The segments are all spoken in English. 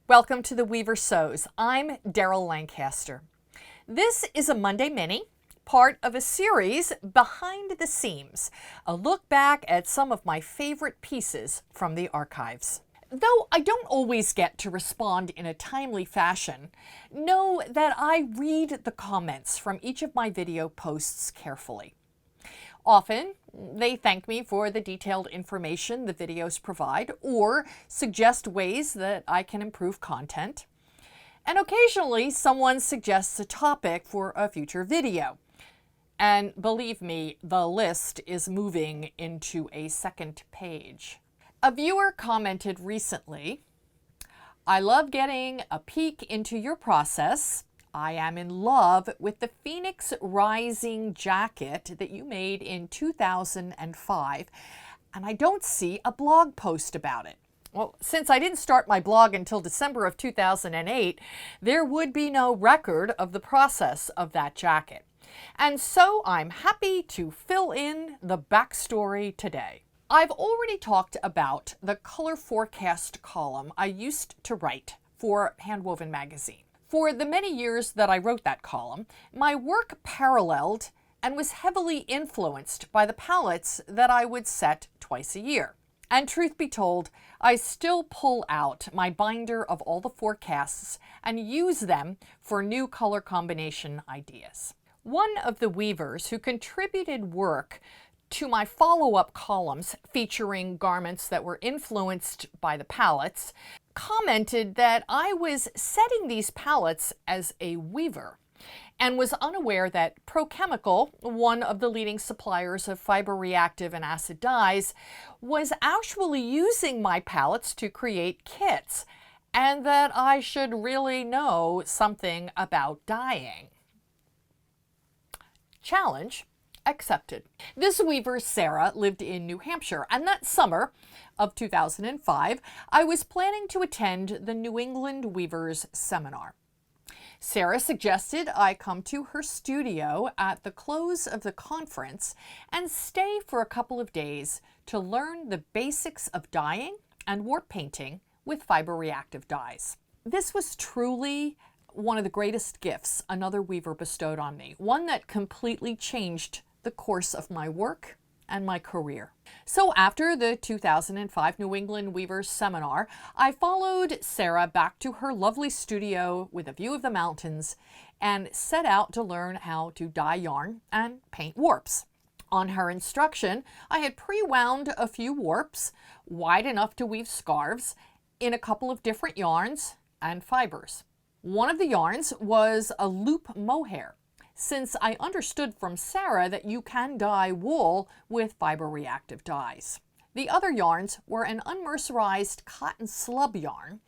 Welcome to the Weaver Sews. I'm Daryl Lancaster. This is a Monday Mini, part of a series, Behind the Seams, a look back at some of my favorite pieces from the archives. Though I don't always get to respond in a timely fashion, know that I read the comments from each of my video posts carefully. Often, they thank me for the detailed information the videos provide or suggest ways that I can improve content. And occasionally, someone suggests a topic for a future video. And believe me, the list is moving into a second page. A viewer commented recently, "I love getting a peek into your process. I am in love with the Phoenix Rising jacket that you made in 2005, and I don't see a blog post about it." Well, since I didn't start my blog until December of 2008, there would be no record of the process of that jacket. And so I'm happy to fill in the backstory today. I've already talked about the color forecast column I used to write for Handwoven magazine. For the many years that I wrote that column, my work paralleled and was heavily influenced by the palettes that I would set twice a year. And truth be told, I still pull out my binder of all the forecasts and use them for new color combination ideas. One of the weavers who contributed work to my follow-up columns featuring garments that were influenced by the palettes commented that I was setting these palettes as a weaver and was unaware that Pro Chemical, one of the leading suppliers of fiber-reactive and acid dyes, was actually using my palettes to create kits, and that I should really know something about dyeing. Challenge accepted. This weaver, Sarah, lived in New Hampshire, and that summer of 2005, I was planning to attend the New England Weavers Seminar. Sarah suggested I come to her studio at the close of the conference and stay for a couple of days to learn the basics of dyeing and warp painting with fiber-reactive dyes. This was truly one of the greatest gifts another weaver bestowed on me, one that completely changed the course of my work and my career. So after the 2005 New England Weavers Seminar, I followed Sarah back to her lovely studio with a view of the mountains and set out to learn how to dye yarn and paint warps. On her instruction, I had pre-wound a few warps wide enough to weave scarves in a couple of different yarns and fibers. One of the yarns was a loop mohair, since I understood from Sarah that you can dye wool with fiber-reactive dyes. The other yarns were an unmercerized cotton slub yarn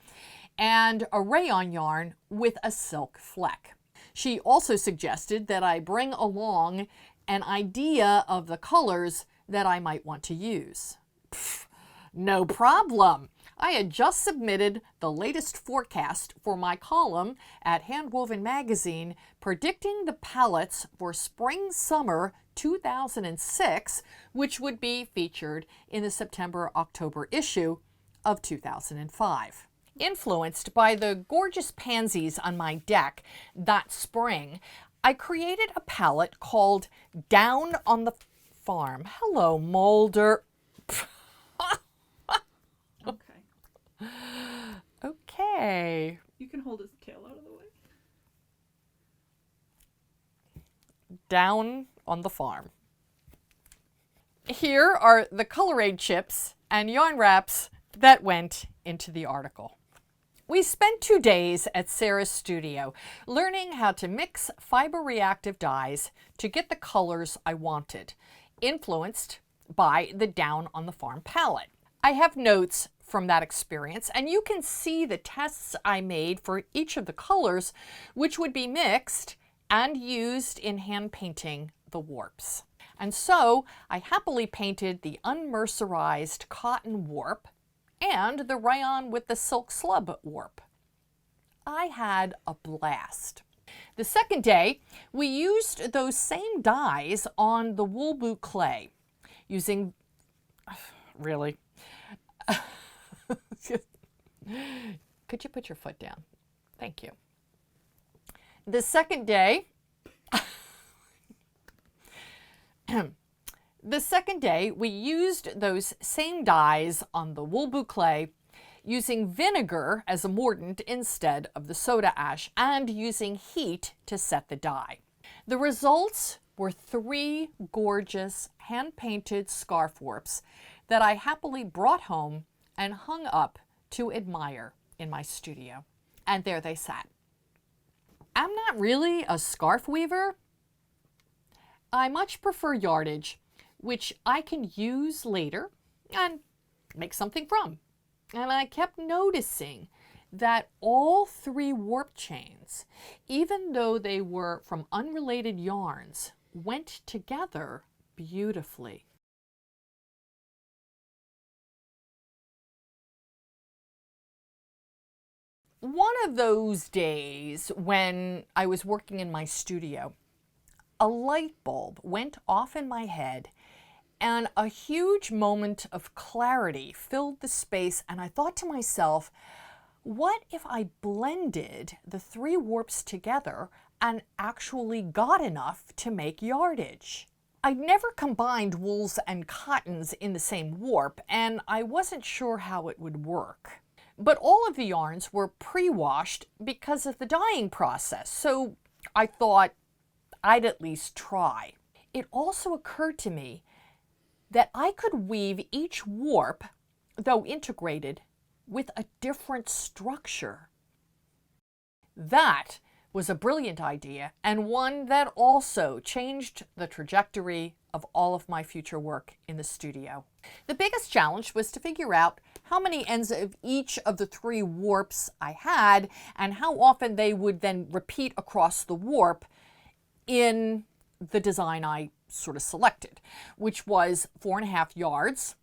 and a rayon yarn with a silk fleck. She also suggested that I bring along an idea of the colors that I might want to use. No problem. I had just submitted the latest forecast for my column at Handwoven magazine predicting the palettes for spring-summer 2006, which would be featured in the September-October issue of 2005. Influenced by the gorgeous pansies on my deck that spring, I created a palette called Down on the Farm. Hello, Mulder. Okay. You can hold his tail out of the way. Down on the Farm. Here are the color aid chips and yarn wraps that went into the article. We spent 2 days at Sarah's studio learning how to mix fiber-reactive dyes to get the colors I wanted, influenced by the Down on the Farm palette. I have notes from that experience, and you can see the tests I made for each of the colors, which would be mixed and used in hand painting the warps. And so I happily painted the unmercerized cotton warp and the rayon with the silk slub warp. I had a blast. The second day, we used those same dyes on the wool boot clay using, really, Could you put your foot down? Thank you. The second day, we used those same dyes on the wool boucle, using vinegar as a mordant instead of the soda ash, and using heat to set the dye. The results were 3 gorgeous hand-painted scarf warps that I happily brought home and hung up to admire in my studio. And there they sat. I'm not really a scarf weaver. I much prefer yardage, which I can use later and make something from. And I kept noticing that all 3 warp chains, even though they were from unrelated yarns, went together beautifully. One of those days when I was working in my studio, a light bulb went off in my head and a huge moment of clarity filled the space, and I thought to myself, what if I blended the 3 warps together and actually got enough to make yardage? I'd never combined wools and cottons in the same warp, and I wasn't sure how it would work. But all of the yarns were pre-washed because of the dyeing process, so I thought I'd at least try. It also occurred to me that I could weave each warp, though integrated, with a different structure. That was a brilliant idea, and one that also changed the trajectory of all of my future work in the studio. The biggest challenge was to figure out how many ends of each of the 3 warps I had and how often they would then repeat across the warp in the design I sort of selected, which was 4.5 yards,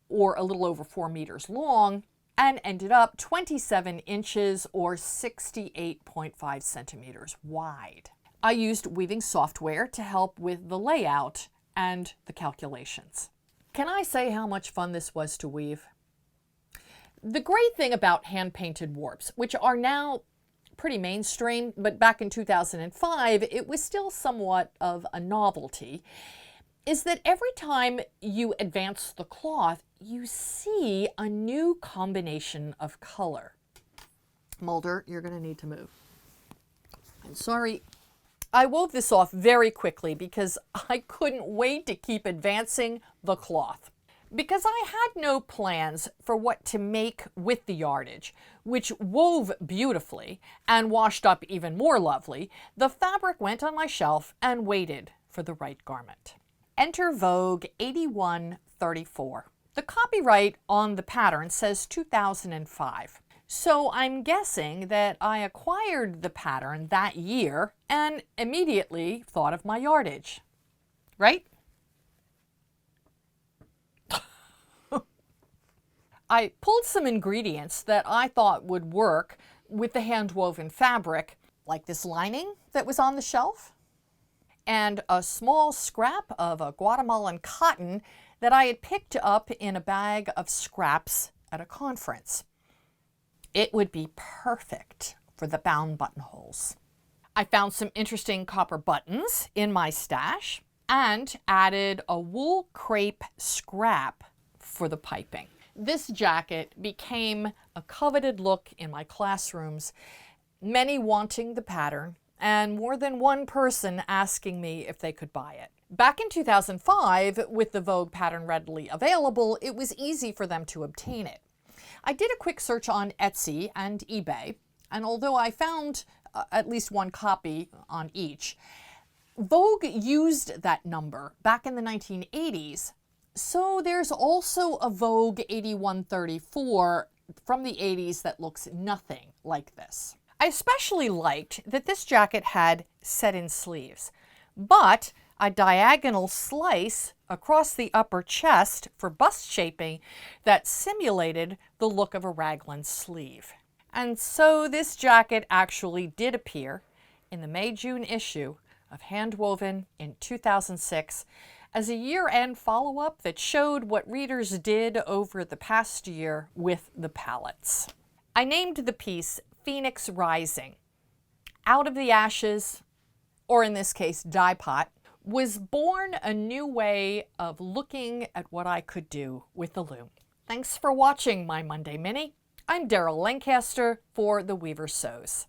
or a little over 4 meters long, and ended up 27 inches or 68.5 centimeters wide. I used weaving software to help with the layout and the calculations. Can I say how much fun this was to weave? The great thing about hand-painted warps, which are now pretty mainstream, but back in 2005, it was still somewhat of a novelty, is that every time you advance the cloth, you see a new combination of color. Mulder, you're going to need to move. I'm sorry. I wove this off very quickly because I couldn't wait to keep advancing the cloth. Because I had no plans for what to make with the yardage, which wove beautifully and washed up even more lovely, the fabric went on my shelf and waited for the right garment. Enter Vogue 8134. The copyright on the pattern says 2005. So I'm guessing that I acquired the pattern that year and immediately thought of my yardage. Right? I pulled some ingredients that I thought would work with the hand-woven fabric, like this lining that was on the shelf, and a small scrap of a Guatemalan cotton that I had picked up in a bag of scraps at a conference. It would be perfect for the bound buttonholes. I found some interesting copper buttons in my stash and added a wool crepe scrap for the piping. This jacket became a coveted look in my classrooms, many wanting the pattern and more than one person asking me if they could buy it. Back in 2005, with the Vogue pattern readily available, it was easy for them to obtain it. I did a quick search on Etsy and eBay, and although I found at least one copy on each, Vogue used that number back in the 1980s. So there's also a Vogue 8134 from the 80s that looks nothing like this. I especially liked that this jacket had set-in sleeves, but a diagonal slice across the upper chest for bust shaping that simulated the look of a raglan sleeve. And so this jacket actually did appear in the May-June issue of Handwoven in 2006 as a year-end follow-up that showed what readers did over the past year with the palettes. I named the piece Phoenix Rising. Out of the ashes, or in this case, dye pot, was born a new way of looking at what I could do with the loom. Thanks for watching my Monday Mini. I'm Daryl Lancaster for The Weaver Sews.